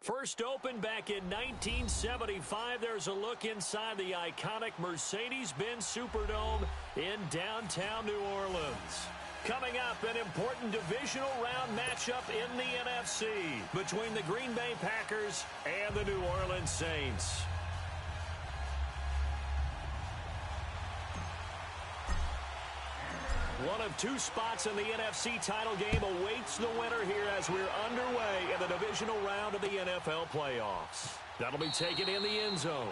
First opened back in 1975, there's a look inside the iconic Mercedes-Benz Superdome in downtown New Orleans. Coming up, an important divisional round matchup in the NFC between the Green Bay Packers and the New Orleans Saints. One of two spots in the NFC title game awaits the winner here as we're underway in the divisional round of the NFL playoffs. That'll be taken in the end zone.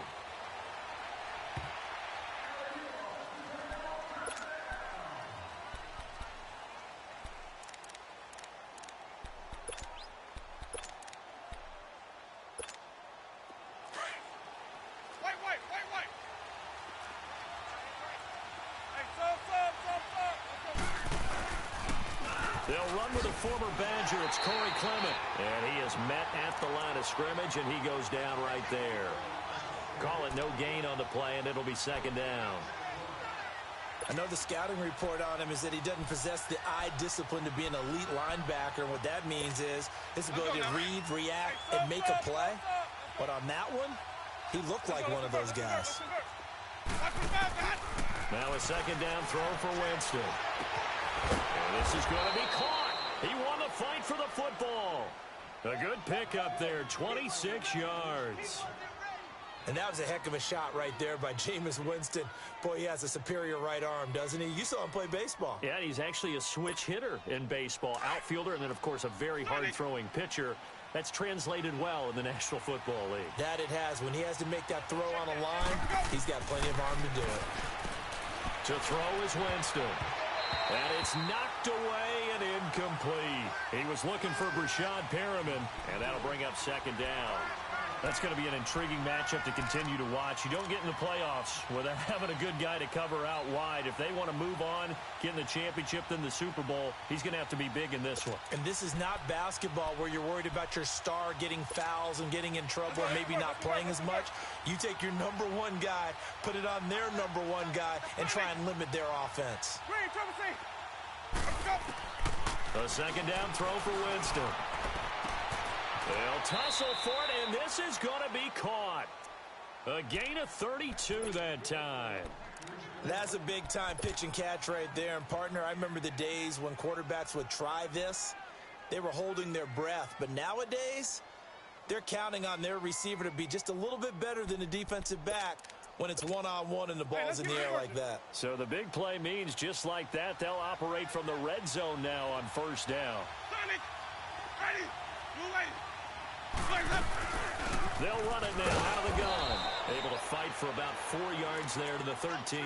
They'll run with a former Badger. It's Corey Clement. And he is met at the line of scrimmage, and he goes down right there. Call it no gain on the play, and it'll be second down. I know the scouting report on him is that he doesn't possess the eye discipline to be an elite linebacker. And what that means is his ability to read, react, and make a play. But on that one, he looked like one of those guys. Now a second down throw for Winston. And this is going to be caught. He won the fight for the football. A good pickup there, 26 yards. And that was a heck of a shot right there by Jameis Winston. Boy, he has a superior right arm, doesn't he? You saw him play baseball. Yeah, he's actually a switch hitter in baseball. Outfielder, and then, of course, a very hard-throwing pitcher. That's translated well in the National Football League. That it has. When he has to make that throw on a line, he's got plenty of arm to do it. To throw is Winston. And it's knocked away and incomplete. He was looking for Brashad Perriman, and that'll bring up second down. That's going to be an intriguing matchup to continue to watch. You don't get in the playoffs without having a good guy to cover out wide. If they want to move on, get in the championship, then the Super Bowl, he's going to have to be big in this one. And this is not basketball where you're worried about your star getting fouls and getting in trouble and maybe not playing as much. You take your number one guy, put it on their number one guy, and try and limit their offense. A second down throw for Winston. They'll tussle for it, and this is going to be caught. A gain of 32 that time. That's a big-time pitch and catch right there. And, partner, I remember the days when quarterbacks would try this. They were holding their breath. But nowadays, they're counting on their receiver to be just a little bit better than the defensive back when it's one-on-one and the ball's in the air like that. So the big play means just like that, they'll operate from the red zone now on first down. They'll run it now out of the gun. Able to fight for about 4 yards there to the 13.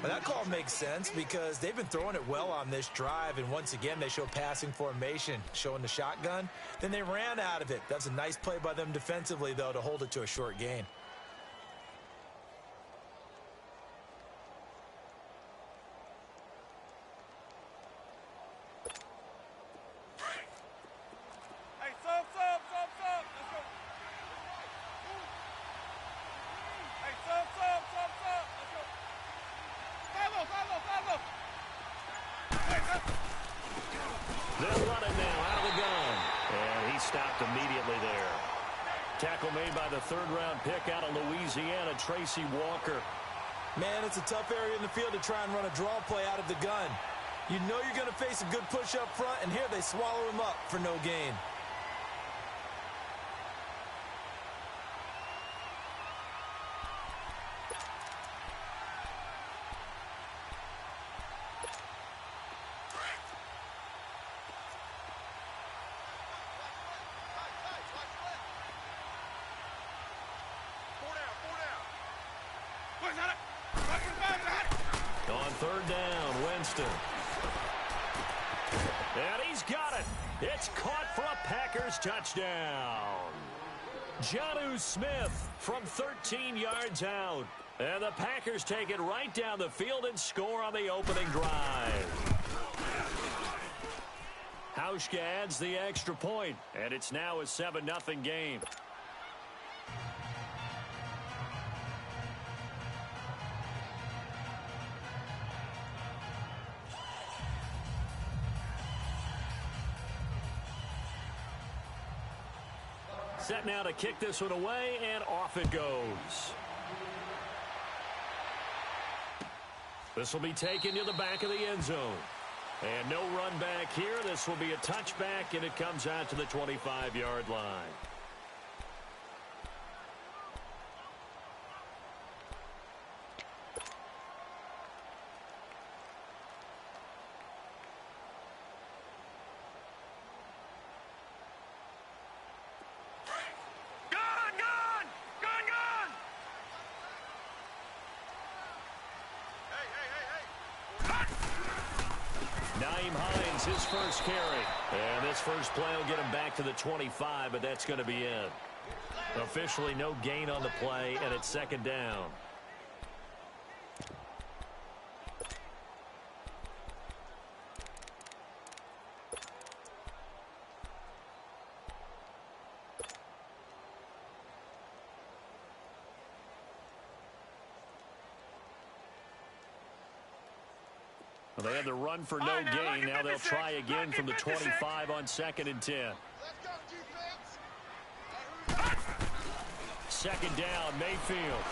Well, that call makes sense because they've been throwing it well on this drive, and once again they show passing formation, showing the shotgun. Then they ran out of it. That's a nice play by them defensively, though, to hold it to a short gain. They'll run it now out of the gun. And he stopped immediately there. Tackle made by the third-round pick out of Louisiana, Tracy Walker. Man, it's a tough area in the field to try and run a draw play out of the gun. You know you're going to face a good push up front, and here they swallow him up for no gain. On third down, Winston. And he's got it. It's caught for a Packers touchdown. Jonnu Smith from 13 yards out. And the Packers take it right down the field and score on the opening drive. Hauschka adds the extra point, and it's now a 7-0 game. Set now to kick this one away, and off it goes. This will be taken to the back of the end zone. And no run back here. This will be a touchback, and it comes out to the 25-yard line. His first carry. And this first play will get him back to the 25, but that's going to be it. Officially no gain on the play, and it's second down. They had the run for no gain. Now they'll try again from the 25 on 2nd and 10. Second down, Mayfield.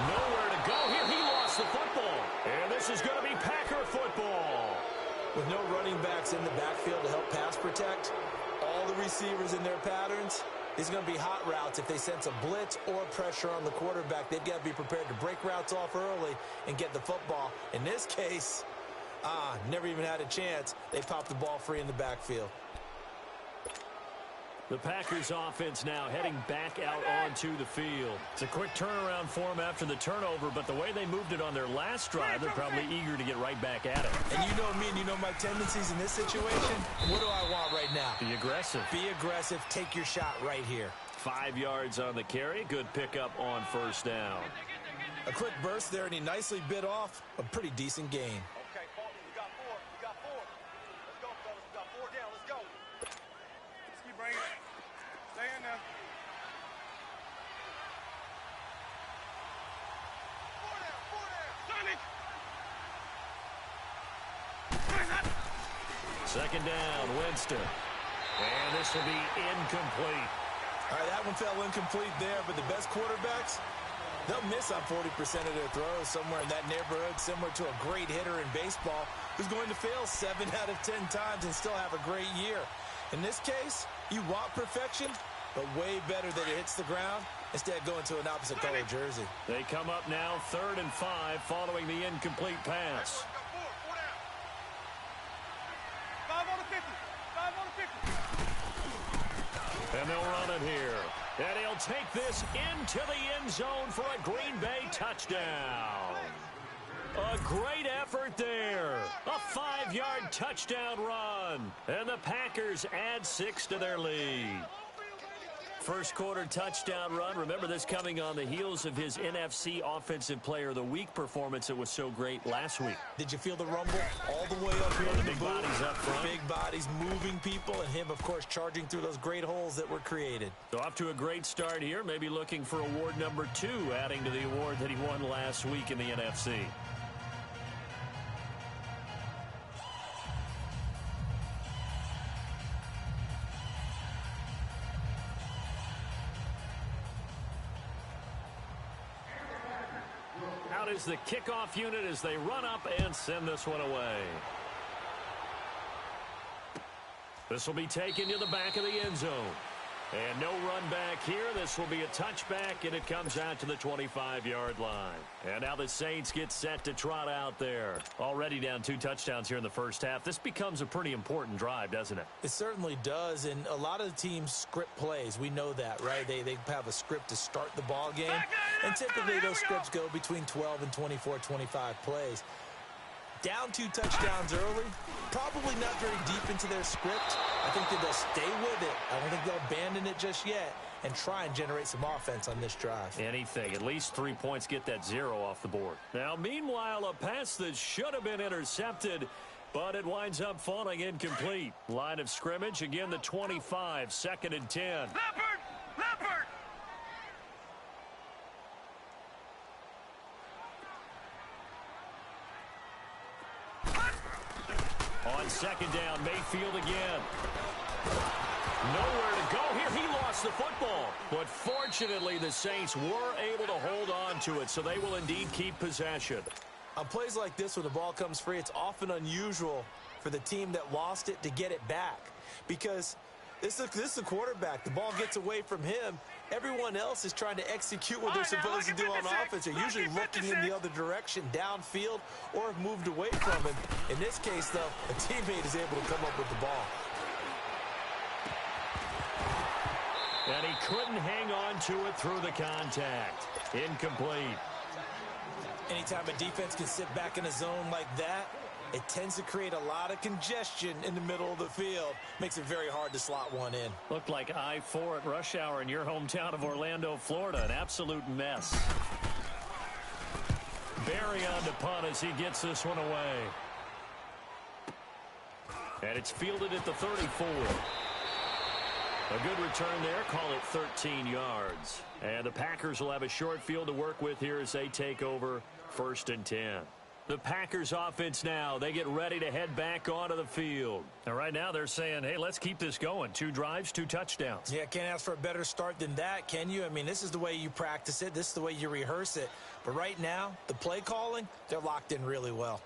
Nowhere to go here. He lost the football. And this is going to be Packer football. With no running backs in the backfield to help pass protect, all the receivers in their patterns, these are going to be hot routes. If they sense a blitz or pressure on the quarterback, they've got to be prepared to break routes off early and get the football. In this case, never even had a chance. They popped the ball free in the backfield. The Packers offense now heading back out onto the field. It's a quick turnaround for them after the turnover, but the way they moved it on their last drive, they're probably eager to get right back at it. And you know me and you know my tendencies in this situation. What do I want right now? Be aggressive. Be aggressive. Take your shot right here. 5 yards on the carry. Good pickup on first down. A quick burst there, and he nicely bit off a pretty decent gain. Okay, Fulton, we got four. We got four. Let's go, fellas. We got 4 down. Let's go. Let's keep bringing it. Stay in there. 4 down. 4 down. Sonic. Second down, Winston. And this will be incomplete. All right, that one fell incomplete there, but the best quarterbacks, they'll miss on 40% of their throws somewhere in that neighborhood, similar to a great hitter in baseball who's going to fail 7 out of 10 times and still have a great year. In this case, you want perfection, but way better that it hits the ground instead of going to an opposite color jersey. They come up now 3rd and 5 following the incomplete pass. 5 on the 50. 5 on the 50. And they'll run it here. And he'll take this into the end zone for a Green Bay touchdown. A great effort there. A 5-yard touchdown run. And the Packers add 6 to their lead. First quarter touchdown run. Remember this coming on the heels of his NFC Offensive Player of the Week performance that was so great last week. Did you feel the rumble all the way up here? The big bodies up front. Big bodies moving people, and him, of course, charging through those great holes that were created. So off to a great start here. Maybe looking for award number 2, adding to the award that he won last week in the NFC. Out is the kickoff unit as they run up and send this one away. This will be taken to the back of the end zone. And no run back here. This will be a touchback, and it comes out to the 25-yard line. And now the Saints get set to trot out there. Already down 2 touchdowns here in the first half. This becomes a pretty important drive, doesn't it? It certainly does, and a lot of the teams script plays. We know that, right? They have a script to start the ball game, and typically those scripts go between 12 and 24, 25 plays. Down 2 touchdowns early, probably not very deep into their script. I think that they'll stay with it. I don't think they'll abandon it just yet and try and generate some offense on this drive. Anything. At least 3 points, get that 0 off the board. Now, meanwhile, a pass that should have been intercepted, but it winds up falling incomplete. Line of scrimmage, again, the 25, 2nd and 10. Leopard! Leopard! On 2nd down, Mayfield again. Nowhere to go here. He lost the football. But fortunately, the Saints were able to hold on to it, so they will indeed keep possession. On plays like this, when the ball comes free, it's often unusual for the team that lost it to get it back. Because this is the quarterback. The ball gets away from him. Everyone else is trying to execute what they're supposed to do on offense. They're usually looking in the other direction, downfield, or have moved away from him. In this case, though, a teammate is able to come up with the ball. And he couldn't hang on to it through the contact. Incomplete. Anytime a defense can sit back in a zone like that, it tends to create a lot of congestion in the middle of the field. Makes it very hard to slot one in. Looked like I-4 at rush hour in your hometown of Orlando, Florida. An absolute mess. Barry on to punt as he gets this one away. And it's fielded at the 34. A good return there. Call it 13 yards. And the Packers will have a short field to work with here as they take over 1st and 10. The Packers offense now, they get ready to head back onto the field. And right now they're saying, hey, let's keep this going. 2 drives, 2 touchdowns. Yeah, can't ask for a better start than that, can you? I mean, this is the way you practice it. This is the way you rehearse it. But right now, the play calling, they're locked in really well.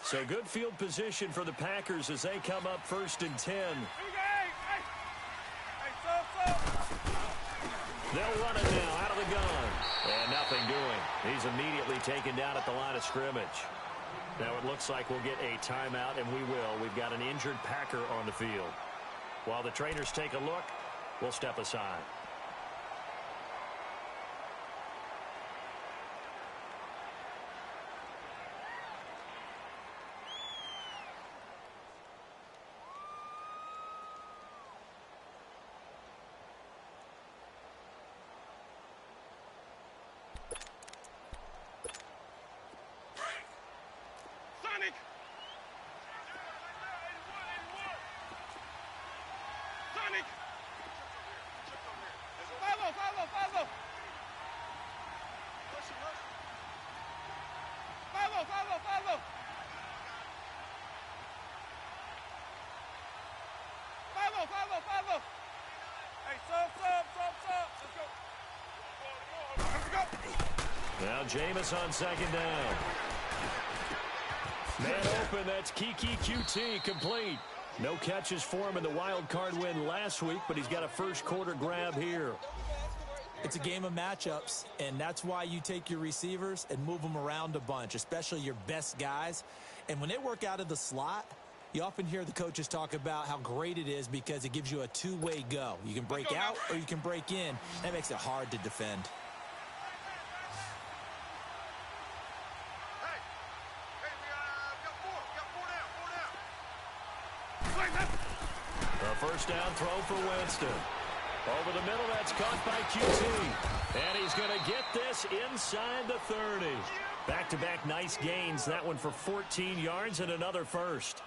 So good field position for the Packers as they come up 1st and 10. They'll run it now out of the gun. And nothing doing. He's immediately taken down at the line of scrimmage. Now it looks like we'll get a timeout, and we will. We've got an injured Packer on the field. While the trainers take a look, we'll step aside. Now Jameis on 2nd down. Man open, that's Kiki QT, complete. No catches for him in the wild card win last week, but he's got a first quarter grab here. It's a game of matchups, and that's why you take your receivers and move them around a bunch, especially your best guys. And when they work out of the slot, you often hear the coaches talk about how great it is because it gives you a two-way go. You can break out or you can break in. That makes it hard to defend. A first down throw for Winston. Over the middle, that's caught by QT. And he's going to get this inside the 30. Back-to-back nice gains. That one for 14 yards and another first.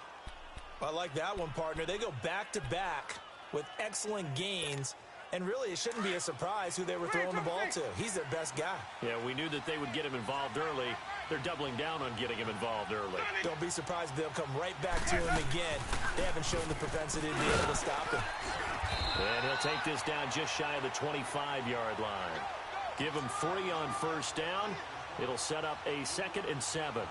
I like that one, partner. They go back-to-back with excellent gains. And really, it shouldn't be a surprise who they were throwing the ball to. He's their best guy. Yeah, we knew that they would get him involved early. They're doubling down on getting him involved early. Don't be surprised if they'll come right back to him again. They haven't shown the propensity to be able to stop him. And he'll take this down just shy of the 25-yard line. Give him 3 on first down. It'll set up a 2nd and 7.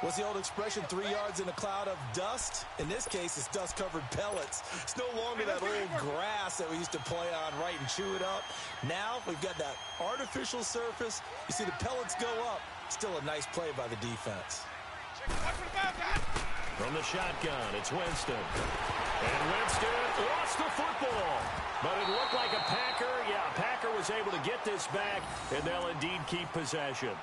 What's the old expression, 3 yards in a cloud of dust? In this case, it's dust-covered pellets. It's no longer that old grass that we used to play on, right, and chew it up. Now we've got that artificial surface. You see the pellets go up. Still a nice play by the defense. From the shotgun, it's Winston. And Winston lost the football. But it looked like a Packer. Yeah, Packer was able to get this back, and they'll indeed keep possession.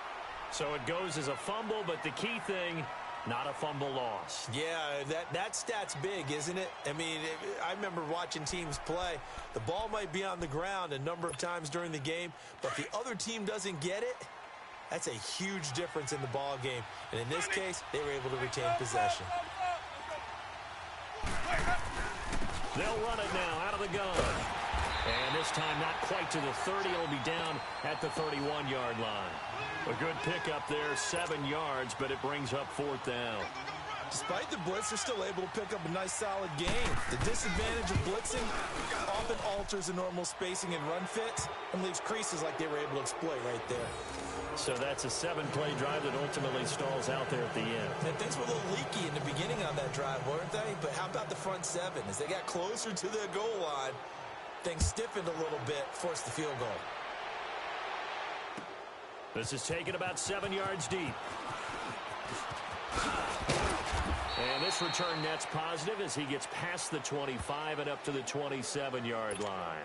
So it goes as a fumble, but the key thing, not a fumble loss. Yeah, that stat's big, isn't it? I mean, I remember watching teams play. The ball might be on the ground a number of times during the game, but the other team doesn't get it. That's a huge difference in the ball game. And in this case, they were able to retain possession. They'll run it now out of the gun. And This time not quite to the 30. It'll be down at the 31-yard line. A good pickup there, 7 yards, but it brings up 4th down. Despite the blitz, they're still able to pick up a nice, solid gain. The disadvantage of blitzing often alters the normal spacing and run fits and leaves creases like they were able to exploit right there. So that's a 7-play drive that ultimately stalls out there at the end. And things were a little leaky in the beginning on that drive, weren't they? But how about the front 7? As they got closer to their goal line, things stiffened a little bit, forced the field goal. This is taken about 7 yards deep. And this return net's positive as he gets past the 25 and up to the 27-yard line.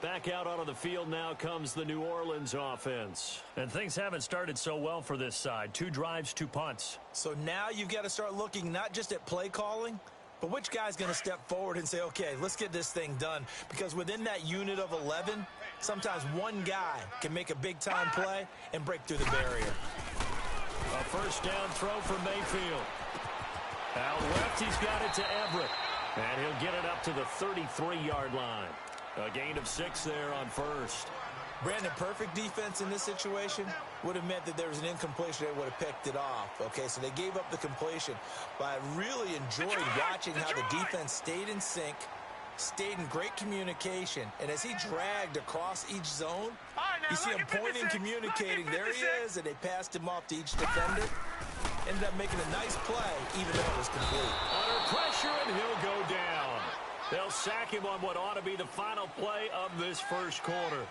Back out onto the field now comes the New Orleans offense. And things haven't started so well for this side. 2 drives, 2 punts. So now you've got to start looking not just at play calling, but which guy's going to step forward and say, okay, let's get this thing done. Because within that unit of 11, sometimes one guy can make a big-time play and break through the barrier. A first down throw for Mayfield. Out left, he's got it to Everett. And he'll get it up to the 33-yard line. A gain of 6 there on first. Brandon, perfect defense in this situation would have meant that there was an incompletion that would have picked it off. Okay, so they gave up the completion. But I really enjoyed watching how the defense stayed in sync, stayed in great communication. And as he dragged across each zone, you see him pointing, communicating. There he is, and they passed him off to each defender. Ended up making a nice play, even though it was complete. Under pressure, and he'll go down. They'll sack him on what ought to be the final play of this first quarter.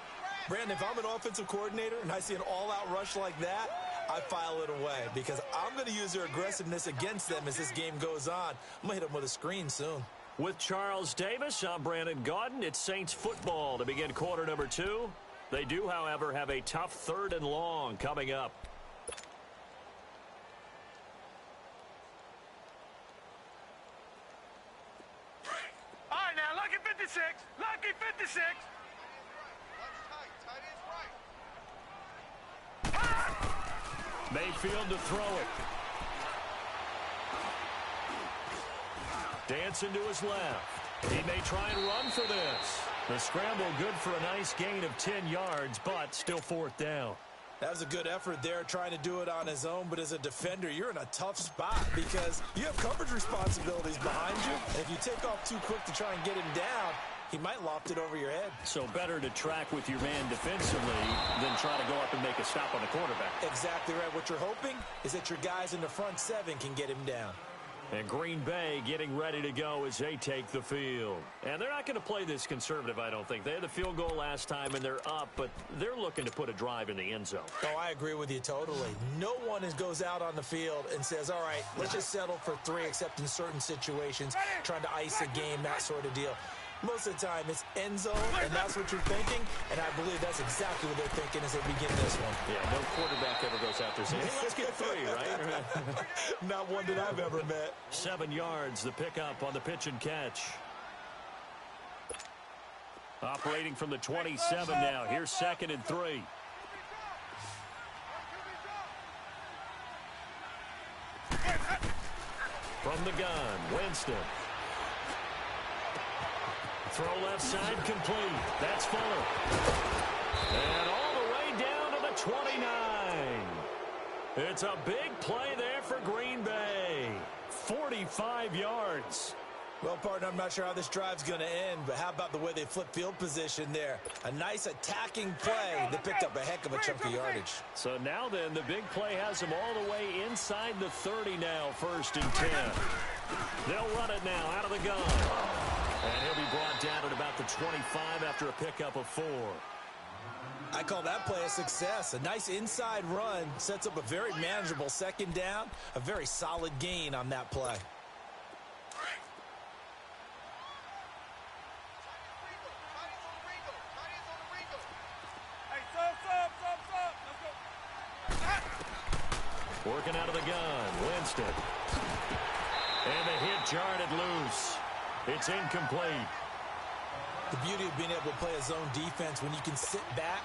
Brandon, if I'm an offensive coordinator and I see an all-out rush like that, I file it away because I'm going to use their aggressiveness against them as this game goes on. I'm going to hit them with a screen soon. With Charles Davis, I'm Brandon Gaudin. It's Saints football to begin quarter number 2. They do, however, have a tough 3rd and long coming up. All right, now, lucky 56. Lucky 56. Mayfield to throw it. Dancing to his left. He may try and run for this. The scramble good for a nice gain of 10 yards, but still 4th down. That was a good effort there, trying to do it on his own. But as a defender, you're in a tough spot because you have coverage responsibilities behind you. And if you take off too quick to try and get him down, he might loft it over your head. So better to track with your man defensively than try to go up and make a stop on the quarterback. Exactly right. What you're hoping is that your guys in the front 7 can get him down. And Green Bay getting ready to go as they take the field. And they're not going to play this conservative, I don't think. They had the field goal last time, and they're up, but they're looking to put a drive in the end zone. Oh, I agree with you totally. No one goes out on the field and says, all right, let's just settle for 3, except in certain situations, trying to ice a game, that sort of deal. Most of the time, it's end zone, and that's what you're thinking, and I believe that's exactly what they're thinking as they begin this one. Yeah, no quarterback ever goes out there saying, hey, let's get 3, right? Not one that I've ever met. 7 yards, the pickup on the pitch and catch. Operating from the 27 now. Here's 2nd and 3. From the gun, Winston. Throw left side complete. That's Fuller. And all the way down to the 29. It's a big play there for Green Bay. 45 yards. Well, partner, I'm not sure how this drive's going to end, but how about the way they flip field position there? A nice attacking play that picked up a heck of a chunk of yardage. So now then, the big play has them all the way inside the 30 now, 1st and 10. They'll run it now out of the gun. And he'll be brought down at about the 25 after a pickup of 4. I call that play a success. A nice inside run sets up a very manageable 2nd down. A very solid gain on that play. Working out of the gun, Winston. And the hit jarred it loose. It's incomplete. The beauty of being able to play a zone defense when you can sit back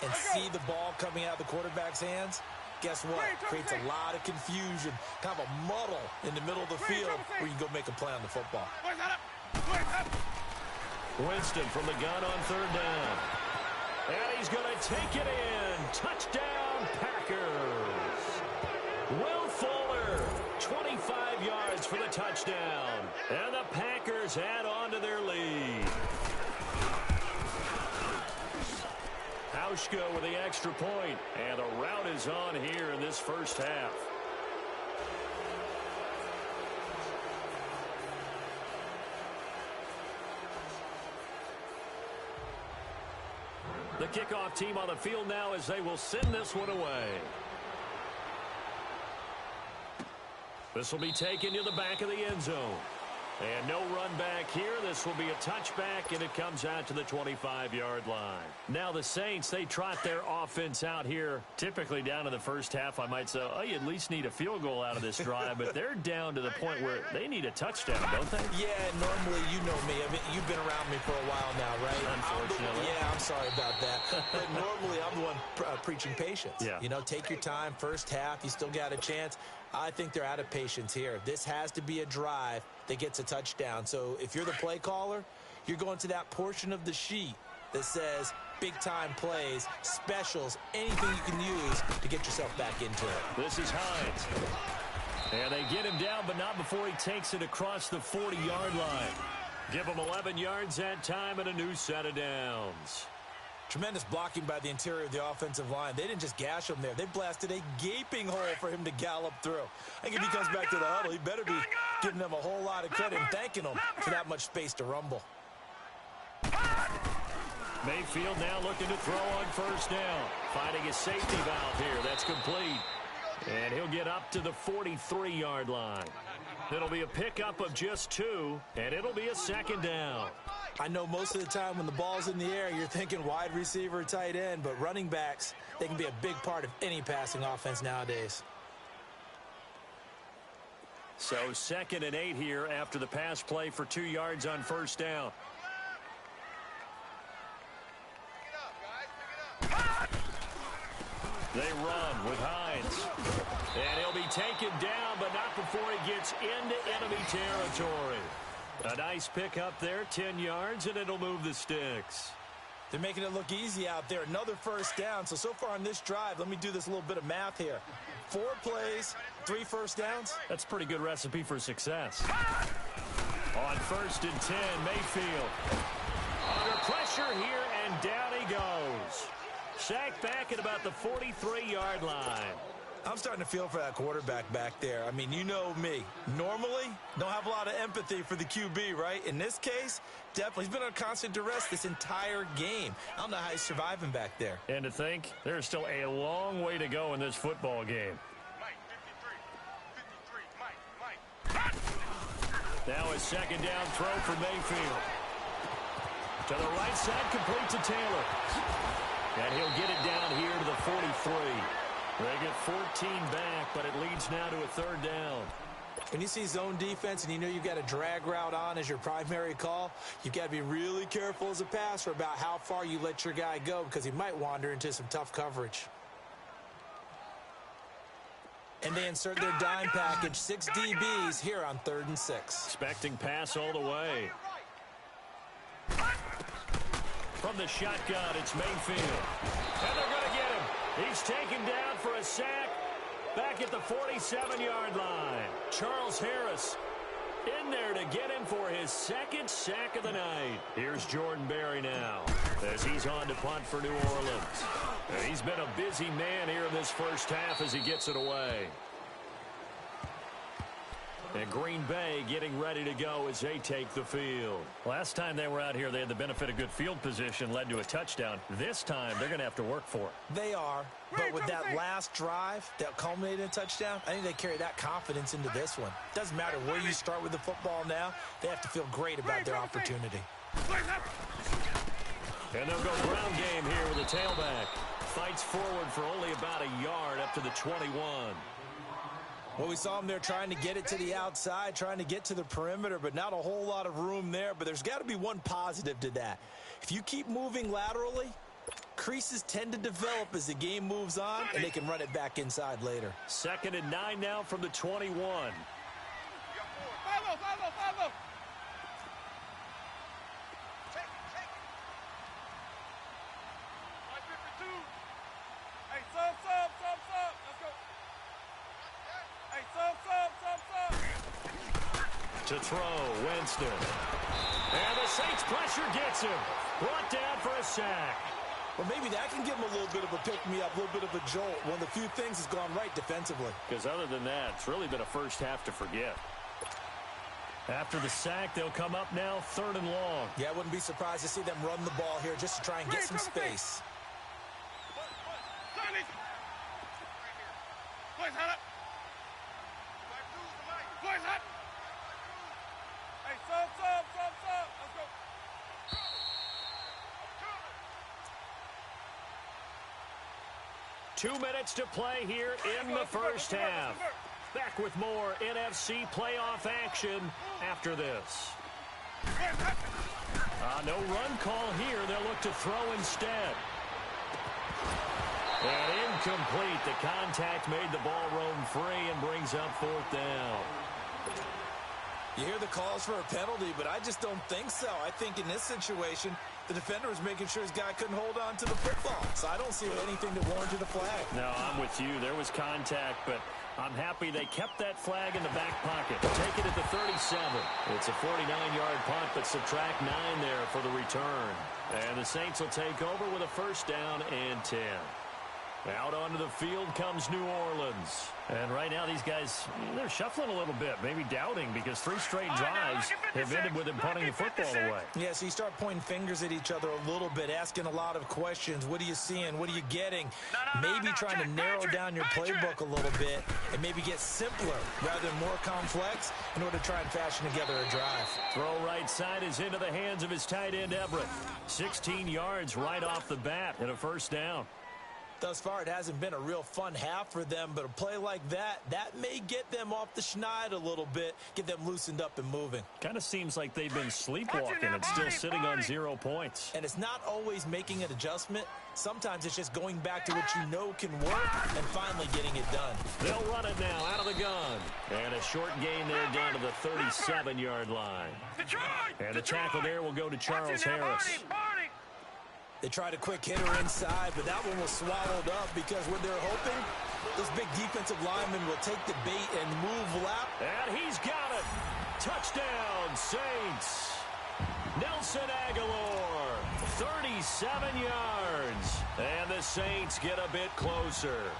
and see the ball coming out of the quarterback's hands, guess what? Creates a lot of confusion, kind of a muddle in the middle of the field where you can go make a play on the football. Winston from the gun on 3rd down. And he's going to take it in. Touchdown, Packers. Will Fuller, 25 yards for the touchdown. And the Packers add on to their lead. Hauschka with the extra point. And the rout is on here in this first half. The kickoff team on the field now as they will send this one away. This will be taken to the back of the end zone. And no run back here. This will be a touchback, and it comes out to the 25-yard line. Now the Saints, they trot their offense out here. Typically down in the first half, I might say, oh, you at least need a field goal out of this drive. But they're down to the point where they need a touchdown, don't they? Yeah, normally, you know me. I mean, you've been around me for a while now, right? Unfortunately. I'm sorry about that. But normally, I'm the one preaching patience. Yeah. You know, take your time. First half, you still got a chance. I think they're out of patience here. This has to be a drive that gets a touchdown. So if you're the play caller, you're going to that portion of the sheet that says big-time plays, specials, anything you can use to get yourself back into it. This is Hines. And they get him down, but not before he takes it across the 40-yard line. Give him 11 yards that time and a new set of downs. Tremendous blocking by the interior of the offensive line. They didn't just gash him there. They blasted a gaping hole for him to gallop through. I think if he comes back to the huddle, he better be giving them a whole lot of credit and thanking them for that much space to rumble. Mayfield now looking to throw on first down. Finding a safety valve here. That's complete. And he'll get up to the 43-yard line. It'll be a pickup of just 2, and it'll be a second down. I know most of the time when the ball's in the air, you're thinking wide receiver, tight end, but running backs, they can be a big part of any passing offense nowadays. So 2nd and 8 here after the pass play for 2 yards on first down. They run with Hines. And he'll be taken down, but not before he gets into enemy territory. A nice pickup there, 10 yards, and it'll move the sticks. They're making it look easy out there. Another first down. So far on this drive, let me do this little bit of math here. 4 plays, 3 first downs. That's a pretty good recipe for success. On 1st and 10, Mayfield. Under pressure here, and down he goes. Sacked back at about the 43-yard line. I'm starting to feel for that quarterback back there. I mean, you know me. Normally, don't have a lot of empathy for the QB, right? In this case, definitely. He's been on constant duress this entire game. I don't know how he's surviving back there. And to think, there's still a long way to go in this football game. Mike, 53, Mike. Now a second down throw for Mayfield. To the right side, complete to Taylor. And he'll get it down here to the 43. They get 14 back, but it leads now to a 3rd down. When you see zone defense and you know you've got a drag route on as your primary call, you've got to be really careful as a passer about how far you let your guy go because he might wander into some tough coverage. And they insert their dime package, 6 DBs here on 3rd and 6. Expecting pass all the way. From the shotgun, it's Mayfield. And they're going to get him. He's taken down for a sack back at the 47-yard line. Charles Harris in there to get him for his 2nd sack of the night. Here's Jordan Berry now as he's on to punt for New Orleans. And he's been a busy man here in this first half as he gets it away. And Green Bay getting ready to go as they take the field. Last time they were out here, they had the benefit of good field position, led to a touchdown. This time, they're going to have to work for it. They are, but with that last drive that culminated in a touchdown, I think they carry that confidence into this one. Doesn't matter where you start with the football now, they have to feel great about their opportunity. And they'll go ground game here with a tailback. Fights forward for only about a yard up to the 21. Well, we saw him there trying to get it to the outside, trying to get to the perimeter, but not a whole lot of room there. But there's got to be one positive to that. If you keep moving laterally, creases tend to develop as the game moves on, and they can run it back inside later. 2nd and 9 now from the 21. Follow. To throw, Winston. And the Saints pressure gets him. Brought down for a sack. Well, maybe that can give him a little bit of a pick-me-up, a little bit of a jolt. One of the few things has gone right defensively. Because other than that, it's really been a first half to forget. After the sack, they'll come up now 3rd and long. Yeah, I wouldn't be surprised to see them run the ball here just to try and get some space. Hey, sub. Let's go. 2 minutes to play here in the first half. Back with more NFC playoff action after this. No run call here. They'll look to throw instead. And incomplete. The contact made the ball roam free and brings up 4th down. You hear the calls for a penalty, but I just don't think so. I think in this situation, the defender was making sure his guy couldn't hold on to the football. So I don't see anything that warranted a flag. No, I'm with you. There was contact, but I'm happy they kept that flag in the back pocket. Take it at the 37. It's a 49-yard punt, but subtract 9 there for the return. And the Saints will take over with a 1st down and 10. Out onto the field comes New Orleans. And right now these guys, they're shuffling a little bit, maybe doubting, because 3 straight drives have ended with them punting the football away. Yeah, so you start pointing fingers at each other a little bit, asking a lot of questions. What are you seeing? What are you getting? Maybe trying to narrow down your playbook a little bit and maybe get simpler rather than more complex in order to try and fashion together a drive. Throw right side is into the hands of his tight end, Everett. 16 yards right off the bat and a 1st down. Thus far, it hasn't been a real fun half for them, but a play like that may get them off the schneid a little bit, get them loosened up and moving. Kind of seems like they've been sleepwalking and still sitting on 0 points. And it's not always making an adjustment. Sometimes it's just going back to what you know can work and finally getting it done. They'll run it now out of the gun. And a short gain there down to the 37-yard line. And the tackle there will go to Charles Harris. They tried a quick hitter inside, but that one was swallowed up because when they're hoping, those big defensive linemen will take the bait and move left. And he's got it. Touchdown, Saints. Nelson Aguilar, 37 yards. And the Saints get a bit closer.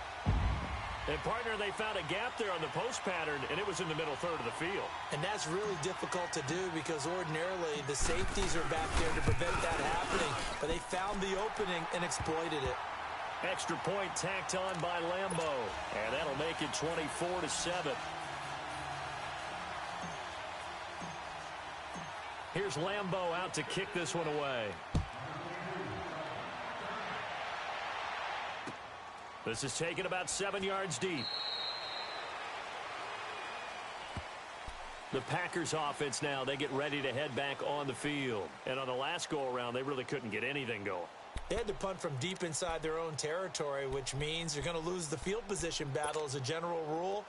And, partner, they found a gap there on the post pattern, and it was in the middle 3rd of the field. And that's really difficult to do because ordinarily the safeties are back there to prevent that happening. But they found the opening and exploited it. Extra point tacked on by Lambo. And that'll make it 24-7. Here's Lambo out to kick this one away. This is taken about 7 yards deep. The Packers offense now, they get ready to head back on the field. And on the last go-around, they really couldn't get anything going. They had to punt from deep inside their own territory, which means they're going to lose the field position battle as a general rule.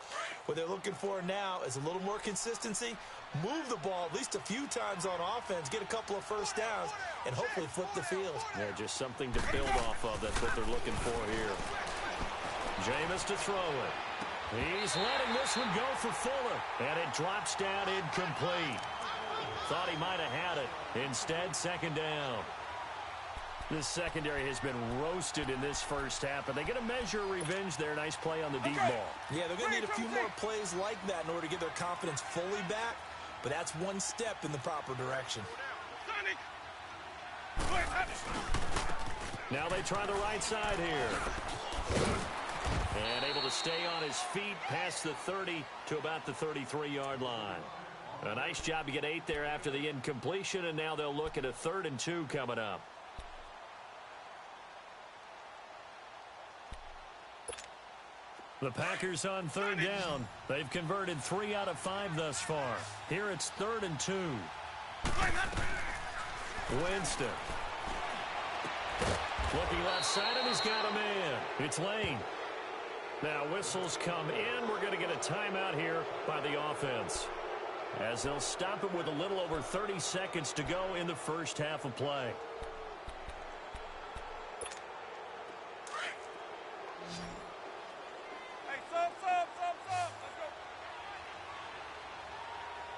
What they're looking for now is a little more consistency, move the ball at least a few times on offense, get a couple of 1st downs, and hopefully flip the field. Yeah, just something to build off of. That's what they're looking for here. Jameis to throw it. He's letting this one go for Fuller, and it drops down incomplete. Thought he might have had it. Instead, 2nd down. This secondary has been roasted in this first half, but they get a measure of revenge there. Nice play on the deep ball. Yeah, they're going to need a few more plays like that in order to get their confidence fully back, but that's one step in the proper direction. Now they try the right side here. And able to stay on his feet past the 30 to about the 33-yard line. A nice job to get 8 there after the incompletion, and now they'll look at a 3rd and 2 coming up. The Packers on 3rd down. They've converted 3 out of 5 thus far. Here it's 3rd and 2. Winston. Looking left side, and he's got a man. It's Lane. Now whistles come in. We're going to get a timeout here by the offense, as they'll stop it with a little over 30 seconds to go in the first half of play. Hey, sub. Let's go.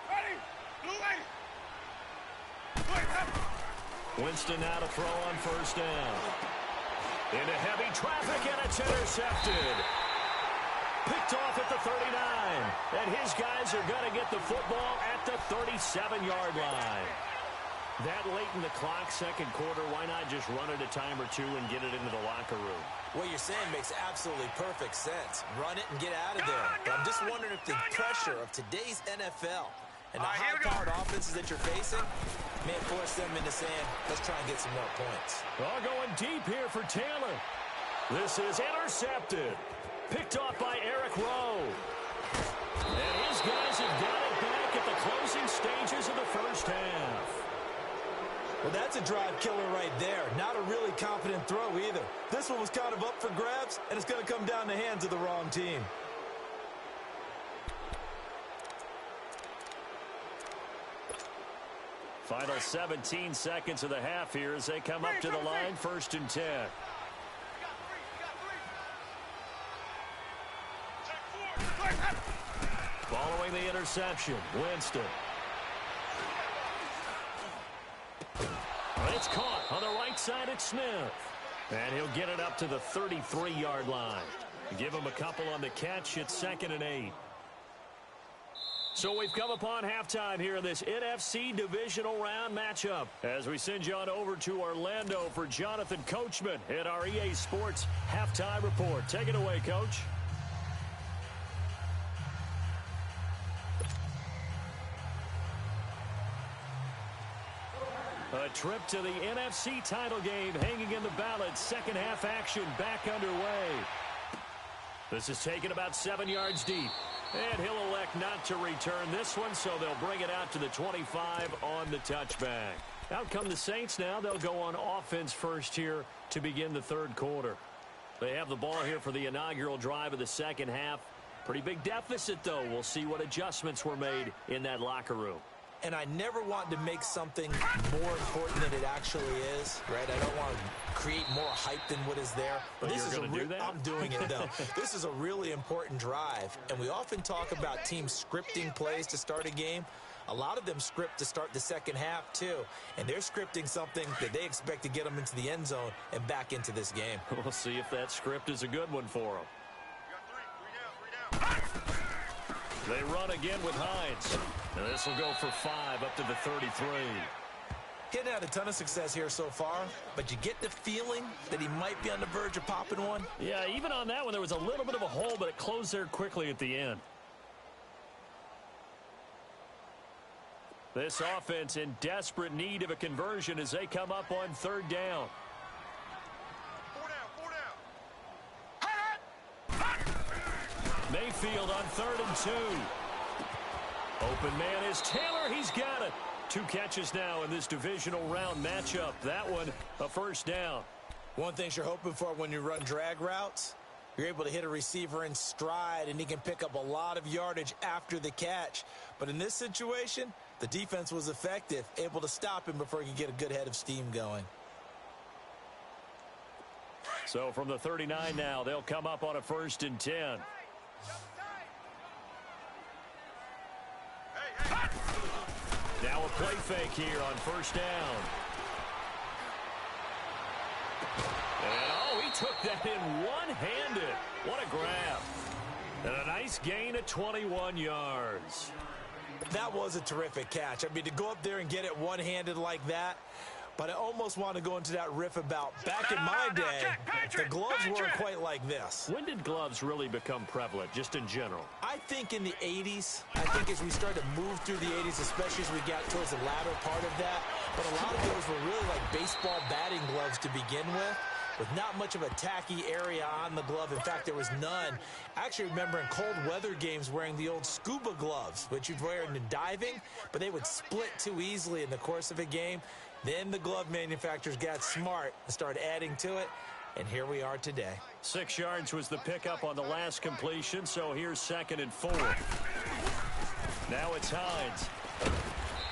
Ready? Winston now to throw on first down. Into heavy traffic, and it's intercepted. Picked off at the 39. And his guys are going to get the football at the 37-yard line. That late in the clock, second quarter, why not just run it a time or two and get it into the locker room? What you're saying makes absolutely perfect sense. Run it and get out of there. But I'm just wondering if the pressure of today's NFL and the high-powered offenses that you're facing may force them into saying, let's try and get some more points. All going deep here for Taylor. This is intercepted. Picked off by Eric Rowe. And his guys have got it back at the closing stages of the first half. Well, that's a drive killer right there. Not a really confident throw either. This one was kind of up for grabs, and it's going to come down the hands of the wrong team. Final 17 seconds of the half here as they come up to the line, 1st and 10. Following the interception, Winston. It's caught on the right side at Smith. And he'll get it up to the 33-yard line. Give him a couple on the catch. It's 2nd and 8. So we've come upon halftime here in this NFC divisional round matchup as we send you on over to Orlando for Jonathan Coachman at our EA Sports Halftime Report. Take it away, Coach. A trip to the NFC title game hanging in the balance. Second half action back underway. This is taken about 7 yards deep. And he'll elect not to return this one, so they'll bring it out to the 25 on the touchback. Out come the Saints now. They'll go on offense first here to begin the third quarter. They have the ball here for the inaugural drive of the second half. Pretty big deficit, though. We'll see what adjustments were made in that locker room. And I never want to make something more important than it actually is, right? I don't want to create more hype than what is there. But this is going to do that? I'm doing it, though. This is a really important drive, and we often talk about teams scripting plays to start a game. A lot of them script to start the second half, too, and they're scripting something that they expect to get them into the end zone and back into this game. We'll see if that script is a good one for them. They run again with Hines. And this will go for 5 up to the 33. He hadn't had a ton of success here so far, but you get the feeling that he might be on the verge of popping one. Yeah, even on that one, there was a little bit of a hole, but it closed there quickly at the end. This offense in desperate need of a conversion as they come up on 3rd down. 4 down. Mayfield on 3rd and 2. Open man is Taylor. He's got it. 2 catches now in this divisional round matchup. That one, a first down. One thing you're hoping for when you run drag routes, you're able to hit a receiver in stride, and he can pick up a lot of yardage after the catch. But in this situation, the defense was effective, able to stop him before he could get a good head of steam going. So from the 39 now, they'll come up on a 1st and 10. Now a play fake here on 1st down. And oh, he took that in one-handed. What a grab. And a nice gain of 21 yards. That was a terrific catch. I mean, to go up there and get it one-handed like that, but I almost want to go into that riff about back in my day, the gloves weren't quite like this. When did gloves really become prevalent, just in general? I think in the 80s. I think as we started to move through the 80s, especially as we got towards the latter part of that. But a lot of those were really like baseball batting gloves to begin with not much of a tacky area on the glove. In fact, there was none. I actually remember in cold weather games wearing the old scuba gloves, which you'd wear in diving, but they would split too easily in the course of a game. Then the glove manufacturers got smart and started adding to it, and here we are today. 6 yards was the pickup on the last completion, so here's 2nd and 4. Now it's Hines.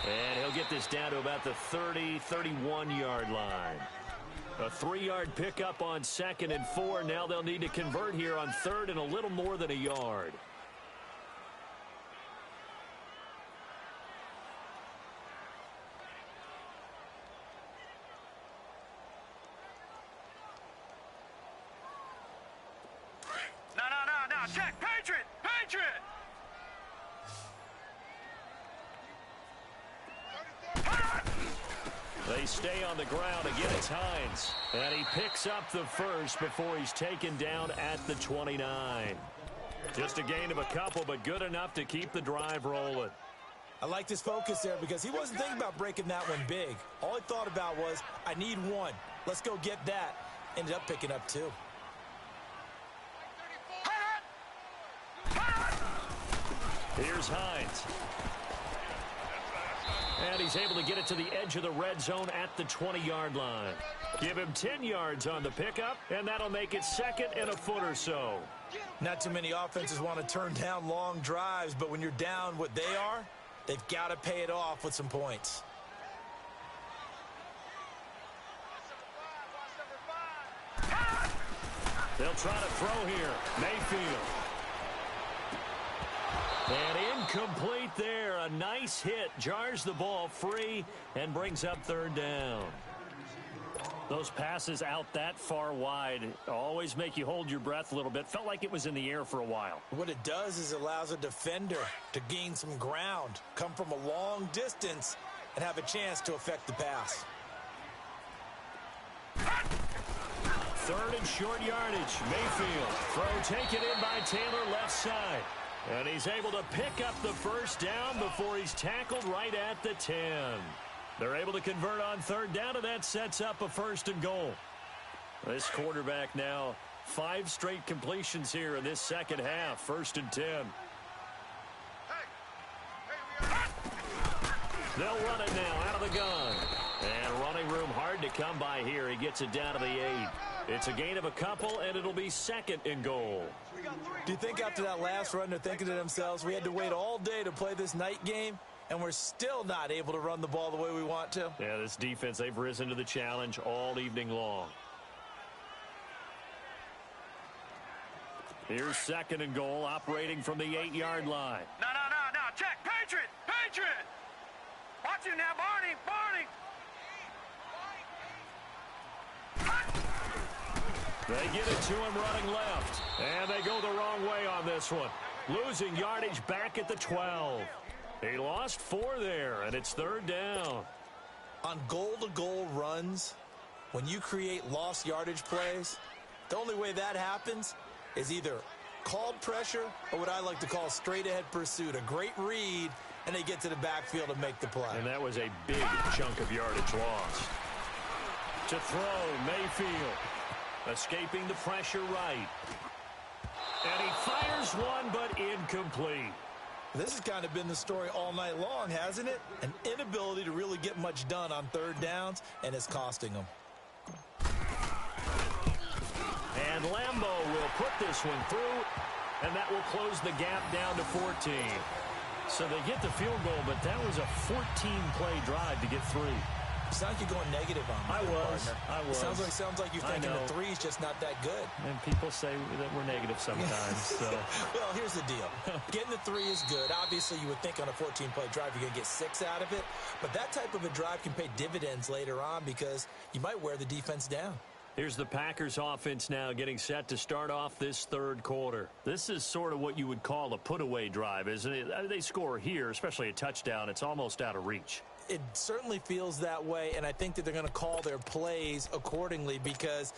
And he'll get this down to about the 30, 31-yard line. A 3-yard pickup on 2nd and 4. Now they'll need to convert here on 3rd and a little more than a yard. stay on the ground. Again, it's Hines. And he picks up the first before he's taken down at the 29. Just a gain of a couple, but good enough to keep the drive rolling. I liked his focus there because he wasn't thinking about breaking that one big. All he thought about was, I need one. Let's go get that. Ended up picking up two. Here's Hines. And he's able to get it to the edge of the red zone at the 20-yard line. Give him 10 yards on the pickup, and that'll make it second and a foot or so. Not too many offenses want to turn down long drives, but when you're down what they are, they've got to pay it off with some points. They'll try to throw here. Mayfield. And incomplete there. A nice hit. Jars the ball free and brings up third down. Those passes out that far wide always make you hold your breath a little bit. Felt like it was in the air for a while. What it does is it allows a defender to gain some ground, come from a long distance, and have a chance to affect the pass. Third and short yardage. Mayfield. Throw taken in by Taylor left side. And he's able to pick up the first down before he's tackled right at the 10. They're able to convert on third down, and that sets up a first and goal. This quarterback now 5 straight completions here in this second half. First and 10. They'll run it now out of the gun. And running room hard to come by here. He gets it down to the 8. It's a gain of a couple, and it'll be second and goal. Do you think after that last run they're thinking to themselves, we had to wait all day to play this night game, and we're still not able to run the ball the way we want to? Yeah, this defense, they've risen to the challenge all evening long. Here's second and goal, operating from the 8-yard line. No. Check. Patriot. Watch it now, Barney. They get it to him running left. And they go the wrong way on this one. Losing yardage back at the 12. He lost 4 there, and it's third down. On goal-to-goal runs, when you create lost yardage plays, the only way that happens is either called pressure or what I like to call straight-ahead pursuit. A great read, and they get to the backfield and make the play. And that was a big chunk of yardage lost. To throw, Mayfield. Escaping the pressure right. And he fires one, but incomplete. This has kind of been the story all night long, hasn't it? An inability to really get much done on third downs, and it's costing them. And Lambeau will put this one through, and that will close the gap down to 14. So they get the field goal, but that was a 14-play drive to get 3. Sounds like you're going negative on me. I was. Sounds like you're thinking the 3's just not that good. And people say that we're negative sometimes. So. Well, here's the deal. Getting the 3 is good. Obviously, you would think on a 14-play drive you're going to get 6 out of it. But that type of a drive can pay dividends later on because you might wear the defense down. Here's the Packers offense now getting set to start off this third quarter. This is sort of what you would call a put-away drive, isn't it? They score here, especially a touchdown. It's almost out of reach. It certainly feels that way, and I think that they're going to call their plays accordingly because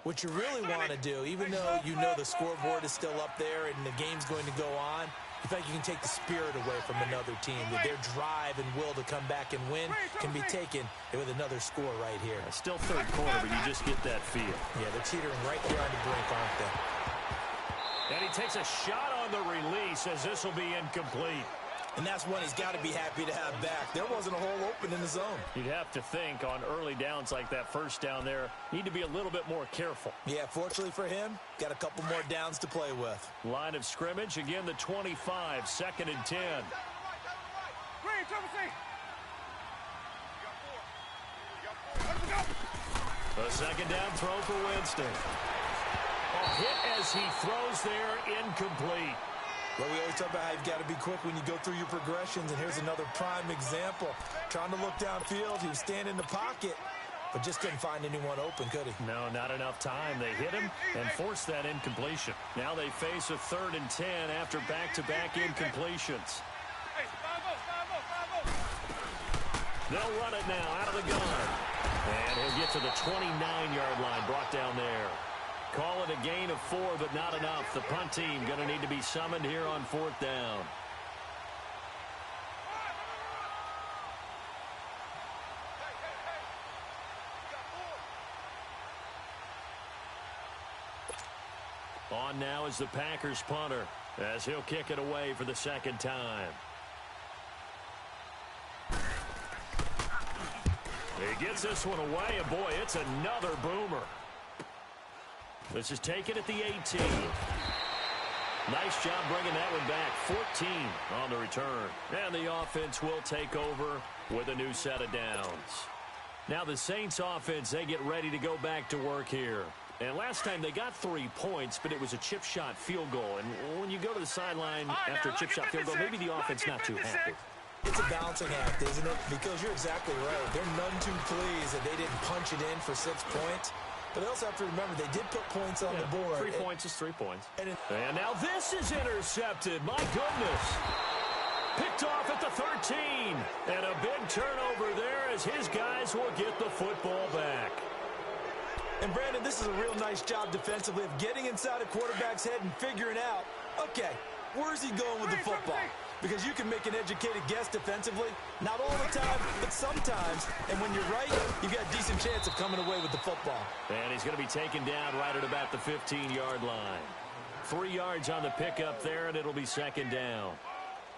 what you really want to do, even though you know the scoreboard is still up there and the game's going to go on, you think you can take the spirit away from another team. That their drive and will to come back and win can be taken with another score right here. It's still third quarter, but you just get that feel. Yeah, they're teetering right there on the brink, aren't they? And he takes a shot on the release as this will be incomplete. And that's one he's got to be happy to have back. There wasn't a hole open in the zone. You'd have to think on early downs like that first down there, need to be a little bit more careful. Yeah, fortunately for him, got a couple more downs to play with. Line of scrimmage, again the 25, second and 10. Green, triple C. A second down throw for Winston. A hit as he throws there, incomplete. Well, we always talk about how you've got to be quick when you go through your progressions, and here's another prime example. Trying to look downfield, he was standing in the pocket, but just couldn't find anyone open, could he? No, not enough time. They hit him and forced that incompletion. Now they face a third and 10 after back-to-back incompletions. Hey, 5-0. They'll run it now out of the gun. And he'll get to the 29-yard line, brought down there. Call it a gain of 4, but not enough. The punt team going to need to be summoned here on 4th down. On now is the Packers punter, as he'll kick it away for the second time. He gets this one away, and boy, it's another boomer. This is taken at the 18. Nice job bringing that one back. 14 on the return. And the offense will take over with a new set of downs. Now the Saints offense, they get ready to go back to work here. And last time they got 3 points, but it was a chip shot field goal. And when you go to the sideline after a chip shot field goal, maybe the offense not too happy. It's a balancing act, isn't it? Because you're exactly right. They're none too pleased that they didn't punch it in for 6 points. But they also have to remember they did put points on the board. 3 points is 3 points. And now this is intercepted. My goodness. Picked off at the 13. And a big turnover there as his guys will get the football back. And, Brandon, this is a real nice job defensively of getting inside a quarterback's head and figuring out, okay, where's he going with the football? Because you can make an educated guess defensively. Not all the time, but sometimes. And when you're right, you've got a decent chance of coming away with the football. And he's going to be taken down right at about the 15-yard line. 3 yards on the pickup there, and it'll be second down.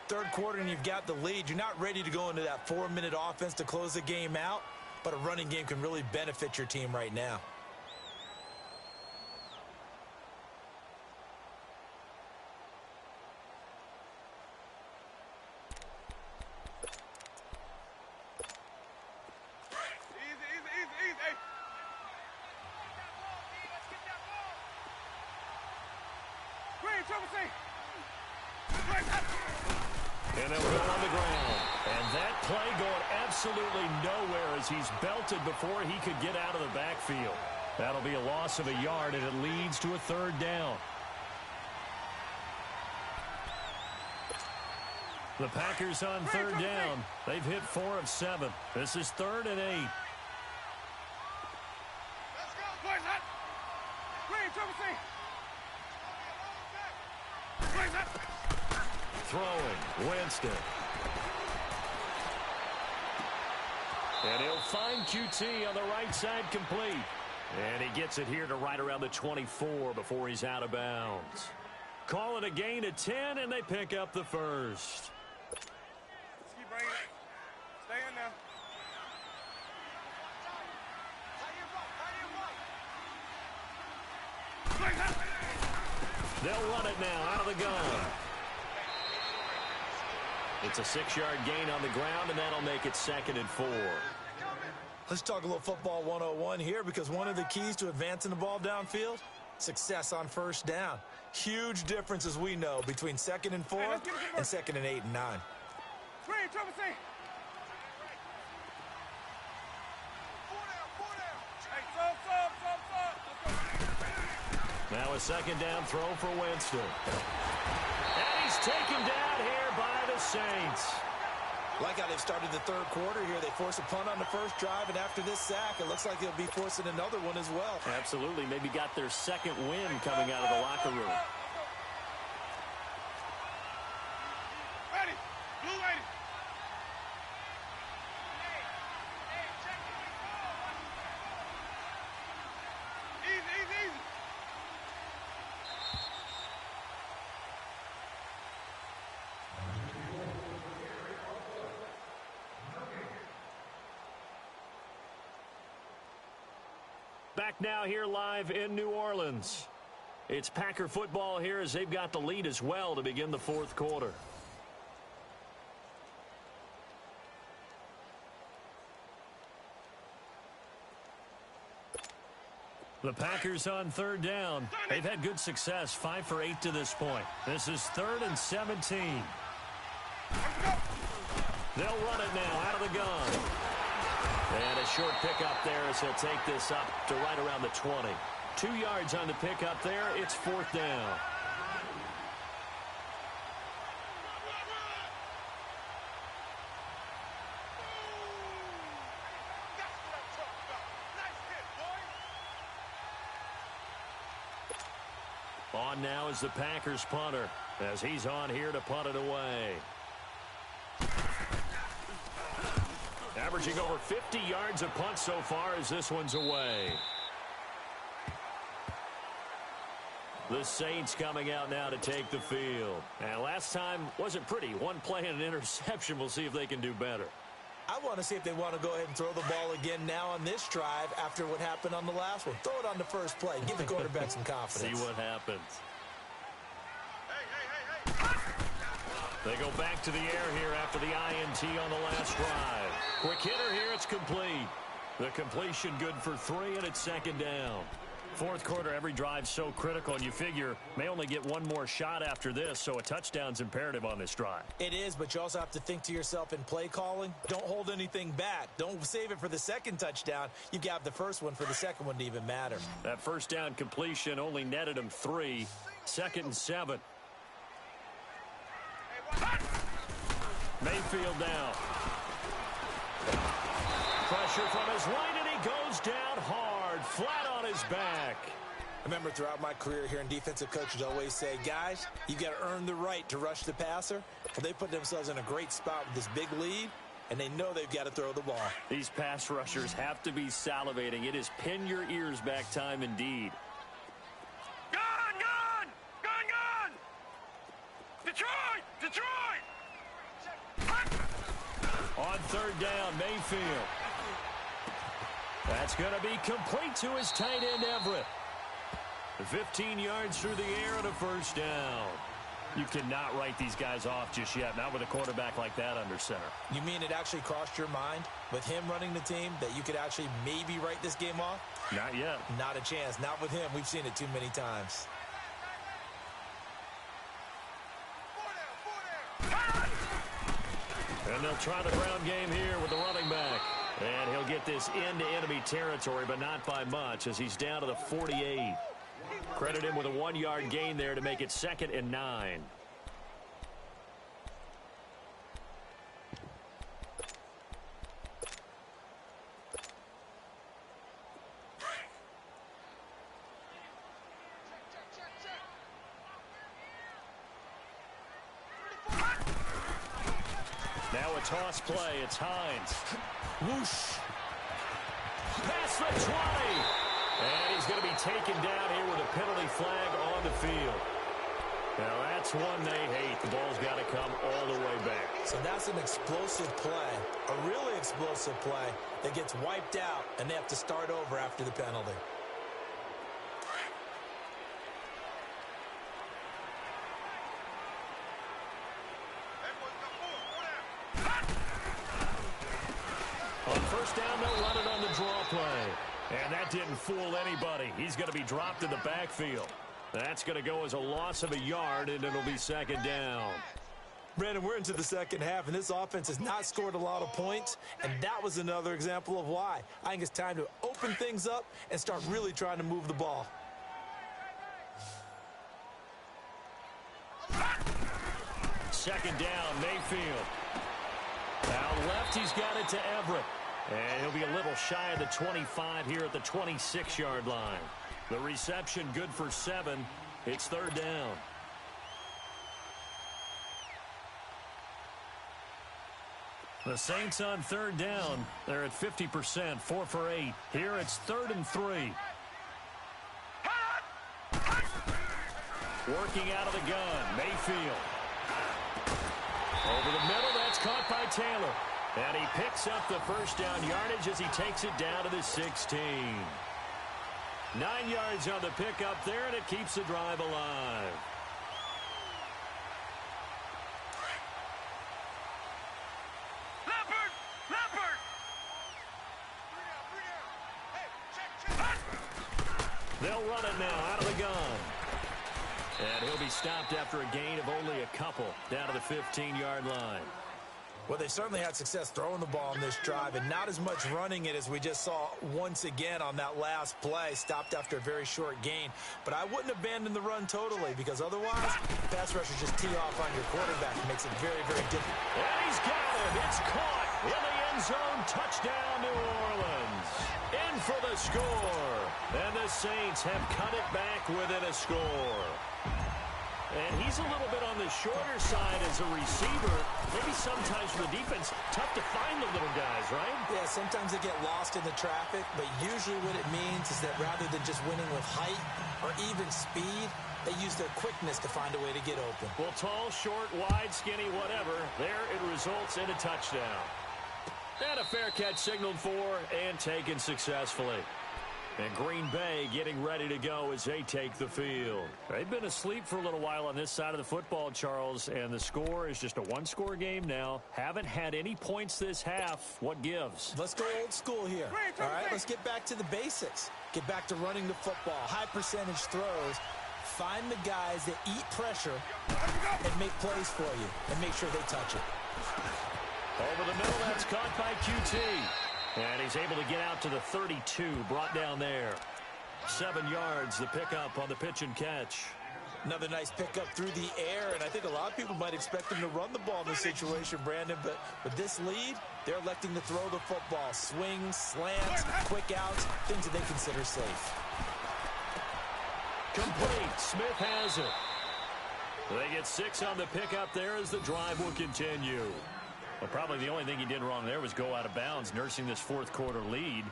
Third quarter, and you've got the lead. You're not ready to go into that 4-minute offense to close the game out, but a running game can really benefit your team right now. And they'll go on the ground. And that play going absolutely nowhere as he's belted before he could get out of the backfield. That'll be a loss of a yard, and it leads to a 3rd down. The Packers on 3rd down. They've hit 4 of 7. This is 3rd and 8. Let's go, boys. Hot. Green, triple C. Throwing, Winston. And he'll find QT on the right side complete. And he gets it here to right around the 24 before he's out of bounds. Call it a gain of 10, and they pick up the first. Let's keep bringing it. Stay in now. They'll run it now out of the gun. It's a 6-yard gain on the ground, and that'll make it 2nd and 4. Let's talk a little football 101 here, because one of the keys to advancing the ball downfield, success on 1st down. Huge difference, as we know, between 2nd and 4 and 2nd and 8 and 9. Green, triple C. Now a 2nd down throw for Winston. And he's taken down here by the Saints. Like how they've started the 3rd quarter here. They force a punt on the first drive, and after this sack, it looks like they'll be forcing another one as well. Absolutely. Maybe got their 2nd win coming out of the locker room. Ready. Blue lady. Easy, easy, easy. Back now here live in New Orleans. It's Packer football here as they've got the lead as well to begin the 4th quarter. The Packers on 3rd down. They've had good success, 5 for 8 to this point. This is 3rd and 17. They'll run it now out of the gun. And a short pickup there as he'll take this up to right around the 20. 2 yards on the pickup there. It's 4th down. On now is the Packers punter as he's on here to punt it away. Averaging over 50 yards a punt so far as this one's away. The Saints coming out now to take the field. And last time wasn't pretty. One play and an interception. We'll see if they can do better. I want to see if they want to go ahead and throw the ball again now on this drive after what happened on the last one. Throw it on the first play. Give the quarterback some confidence. See what happens. They go back to the air here after the INT on the last drive. Quick hitter here. It's complete. The completion good for 3, and it's second down. Fourth quarter, every drive so critical, and you figure may only get one more shot after this, so a touchdown's imperative on this drive. It is, but you also have to think to yourself in play calling, don't hold anything back. Don't save it for the second touchdown. You got the first one for the second one to even matter. That first down completion only netted him 3. 2nd and 7. Mayfield now. Pressure from his right, and he goes down hard, flat on his back. I remember throughout my career hearing defensive coaches always say, guys, you got to earn the right to rush the passer. Well, they put themselves in a great spot with this big lead, and they know they've got to throw the ball. These pass rushers have to be salivating. It is pin your ears back time indeed. Gun! Gun! Gun! Gun! Detroit! Detroit! On third down, Mayfield. That's going to be complete to his tight end, Everett. 15 yards through the air and a first down. You cannot write these guys off just yet, not with a quarterback like that under center. You mean it actually crossed your mind with him running the team that you could actually maybe write this game off? Not yet. Not a chance. Not with him. We've seen it too many times. And they'll try the ground game here with the running back. And he'll get this into enemy territory, but not by much as he's down to the 48. Credit him with a 1-yard gain there to make it 2nd and 9. Now a toss play. It's Hines. Whoosh. Past the 20. And he's going to be taken down here with a penalty flag on the field. Now that's one they hate. The ball's got to come all the way back. So that's an explosive play, a really explosive play that gets wiped out, and they have to start over after the penalty. On first down, they'll run it on the draw play. And that didn't fool anybody. He's going to be dropped in the backfield. That's going to go as a loss of a yard, and it'll be second down. Brandon, we're into the second half, and this offense has not scored a lot of points, and that was another example of why. I think it's time to open things up and start really trying to move the ball. Second down, Mayfield. Down left, he's got it to Everett. And he'll be a little shy of the 25 here at the 26-yard line. The reception good for 7. It's third down. The Saints on third down. They're at 50%, 4 for 8. Here it's 3rd and 3. Working out of the gun, Mayfield. Over the middle, that's caught by Taylor. And he picks up the first down yardage as he takes it down to the 16. 9 yards on the pickup there, and it keeps the drive alive. They'll run it now out of the gun. And he'll be stopped after a gain of only a couple down to the 15-yard line. Well, they certainly had success throwing the ball on this drive and not as much running it as we just saw once again on that last play, stopped after a very short gain. But I wouldn't abandon the run totally because otherwise, pass rushers just tee off on your quarterback. It makes it very, very difficult. And he's got it. It's caught in the end zone. Touchdown, New Orleans. In for the score. And the Saints have cut it back within a score. And he's a little bit on the shorter side as a receiver. Maybe sometimes for the defense, tough to find the little guys, right? Yeah, sometimes they get lost in the traffic, but usually what it means is that rather than just winning with height or even speed, they use their quickness to find a way to get open. Well, tall, short, wide, skinny, whatever, there it results in a touchdown. And a fair catch signaled for and taken successfully. And Green Bay getting ready to go as they take the field. They've been asleep for a little while on this side of the football, Charles, and the score is just a one-score game now. Haven't had any points this half. What gives? Let's go old school here. All right, let's get back to the basics. Get back to running the football, high percentage throws. Find the guys that eat pressure and make plays for you and make sure they touch it. Over the middle, that's caught by QT. And he's able to get out to the 32, brought down there. 7 yards, the pickup on the pitch and catch. Another nice pickup through the air, and I think a lot of people might expect him to run the ball in this situation, Brandon, but with this lead, they're electing to throw the football. Swings, slants, quick outs, things that they consider safe. Complete. Smith has it. They get 6 on the pickup there as the drive will continue. Well, probably the only thing he did wrong there was go out of bounds, nursing this fourth quarter lead.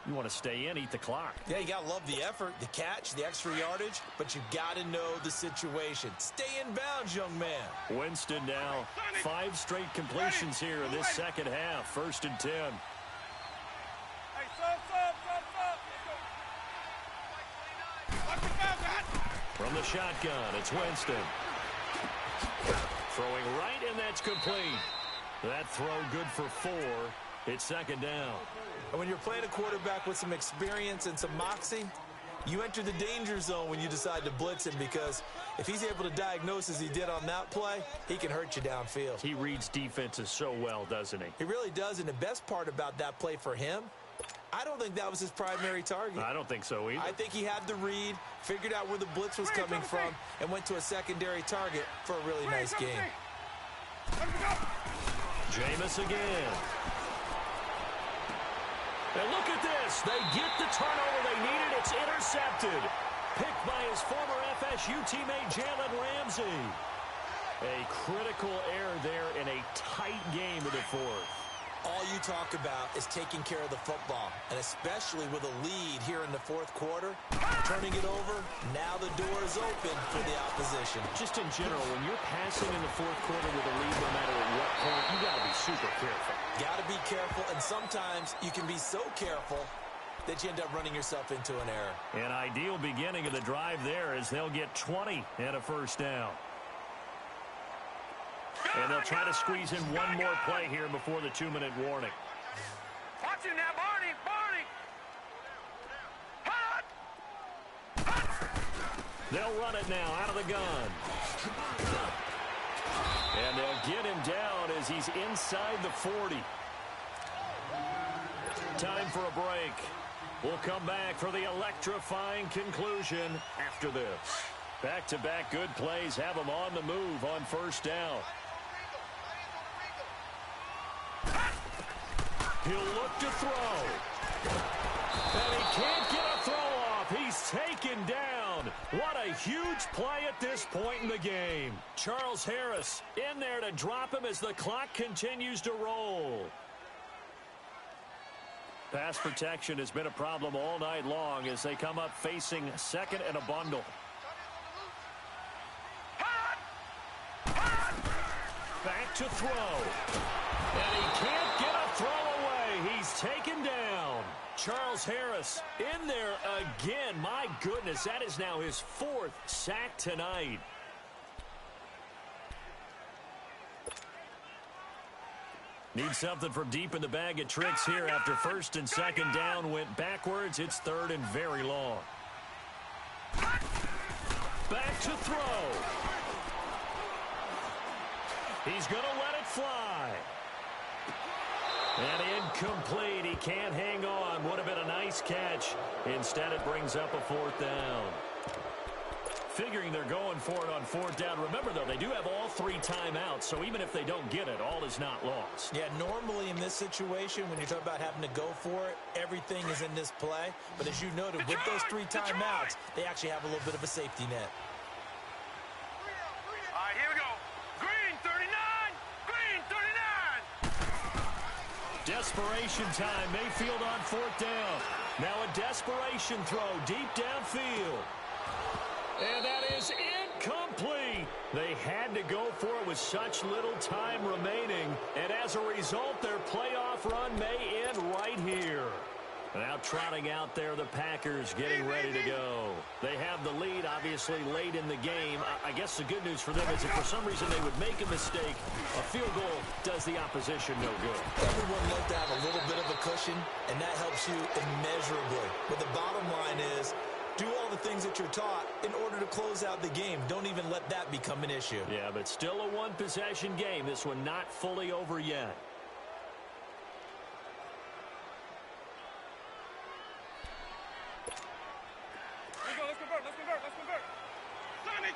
You want to stay in, eat the clock. Yeah, you got to love the effort, the catch, the extra yardage, but you got to know the situation. Stay in bounds, young man. Winston now 5 straight completions here in this second half. 1st and 10. Hey, sub. Watch the foul, guys. From the shotgun, it's Winston. Throwing right, and that's complete. That throw good for 4. It's 2nd down. And when you're playing a quarterback with some experience and some moxie, you enter the danger zone when you decide to blitz him, because if he's able to diagnose as he did on that play, he can hurt you downfield. He reads defenses so well, doesn't he? He really does, and the best part about that play for him, I don't think that was his primary target. I don't think so either. I think he had the read, figured out where the blitz was coming from, and went to a secondary target for a really nice game. Jameis again. And look at this. They get the turnover they needed. It's intercepted. Picked by his former FSU teammate Jalen Ramsey. A critical error there in a tight game in the 4th. All you talk about is taking care of the football, and especially with a lead here in the 4th quarter, turning it over, now the door is open for the opposition. Just in general, when you're passing in the 4th quarter with a lead, no matter at what point, you got to be super careful. Got to be careful, and sometimes you can be so careful that you end up running yourself into an error. An ideal beginning of the drive there as they'll get 20 and a 1st down. And they'll try to squeeze in one more play here before the 2-minute warning. Watch him now, Barney. They'll run it now out of the gun. And they'll get him down as he's inside the 40. Time for a break. We'll come back for the electrifying conclusion after this. Back-to-back good plays have them on the move on 1st down. He'll look to throw. And he can't get a throw off. He's taken down. What a huge play at this point in the game. Charles Harris in there to drop him as the clock continues to roll. Pass protection has been a problem all night long as they come up facing 2nd and a bundle. Back to throw. And he can't get a throw away. He's taken down. Charles Harris in there again. My goodness, that is now his 4th sack tonight. Need something from deep in the bag of tricks here after 1st and 2nd down went backwards. It's 3rd and very long. Back to throw. He's going to let it fly. And incomplete. He can't hang on. Would have been a nice catch. Instead, it brings up a 4th down. figuring they're going for it on fourth down. Remember, though, they do have all 3 timeouts, so even if they don't get it, all is not lost. Yeah, normally in this situation, when you're talking about having to go for it, everything is in this play. But as you noted, with those 3 timeouts, they actually have a little bit of a safety net. All right, here we go. Green 39! Green 39! Desperation time. Mayfield on fourth down. Now a desperation throw deep downfield. And that is incomplete. They had to go for it with such little time remaining. And as a result, their playoff run may end right here. Now trotting out there, the Packers getting ready to go. They have the lead, obviously, late in the game. I guess the good news for them is if for some reason they would make a mistake, a field goal does the opposition no good. Everyone loves to have a little bit of a cushion, and that helps you immeasurably. But the bottom line is, do all the things that you're taught in order to close out the game. Don't even let that become an issue. Yeah, but still a one-possession game. This one not fully over yet. Let's convert. Sonic!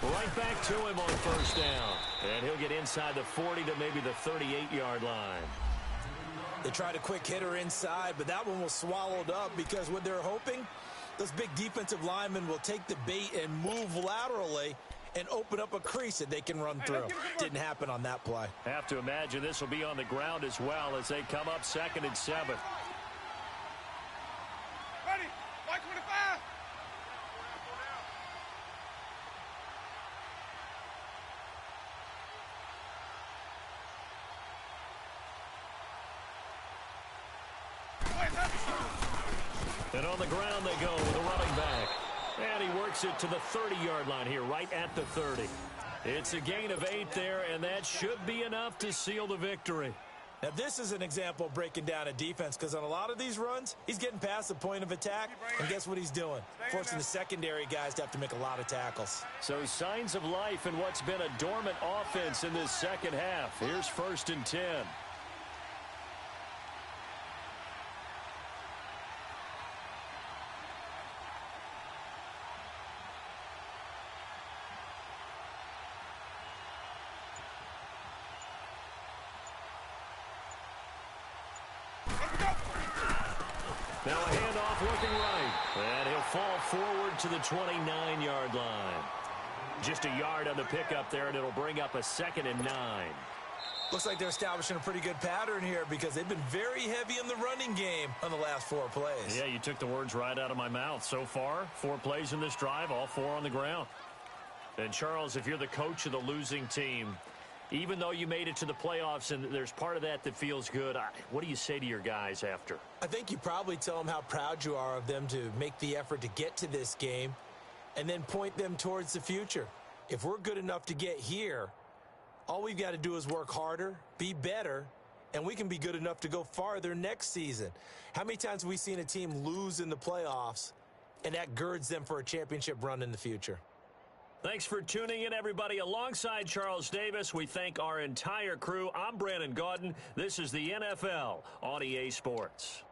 Right back to him on first down. And he'll get inside the 40 to maybe the 38-yard line. They tried a quick hitter inside, but that one was swallowed up because what they're hoping, those big defensive linemen will take the bait and move laterally and open up a crease that they can run through. Didn't happen on that play. Have to imagine this will be on the ground as well as they come up 2nd and 7. Ready? White 25! And on the ground they go with a running back. And he works it to the 30-yard line here, right at the 30. It's a gain of 8 there, and that should be enough to seal the victory. Now, this is an example of breaking down a defense because on a lot of these runs, he's getting past the point of attack, and guess what he's doing? Forcing the secondary guys to have to make a lot of tackles. So signs of life in what's been a dormant offense in this second half. Here's 1st and 10. Now a handoff looking right. And he'll fall forward to the 29-yard line. Just a yard on the pickup there, and it'll bring up a 2nd and 9. Looks like they're establishing a pretty good pattern here because they've been very heavy in the running game on the last 4 plays. Yeah, you took the words right out of my mouth. So far, 4 plays in this drive, all 4 on the ground. And, Charles, if you're the coach of the losing team, even though you made it to the playoffs and there's part of that that feels good, what do you say to your guys after? I think you probably tell them how proud you are of them to make the effort to get to this game and then point them towards the future. If we're good enough to get here, all we've got to do is work harder, be better, and we can be good enough to go farther next season. How many times have we seen a team lose in the playoffs, and that girds them for a championship run in the future? Thanks for tuning in, everybody. Alongside Charles Davis, we thank our entire crew. I'm Brandon Gaudin. This is the NFL on EA Sports.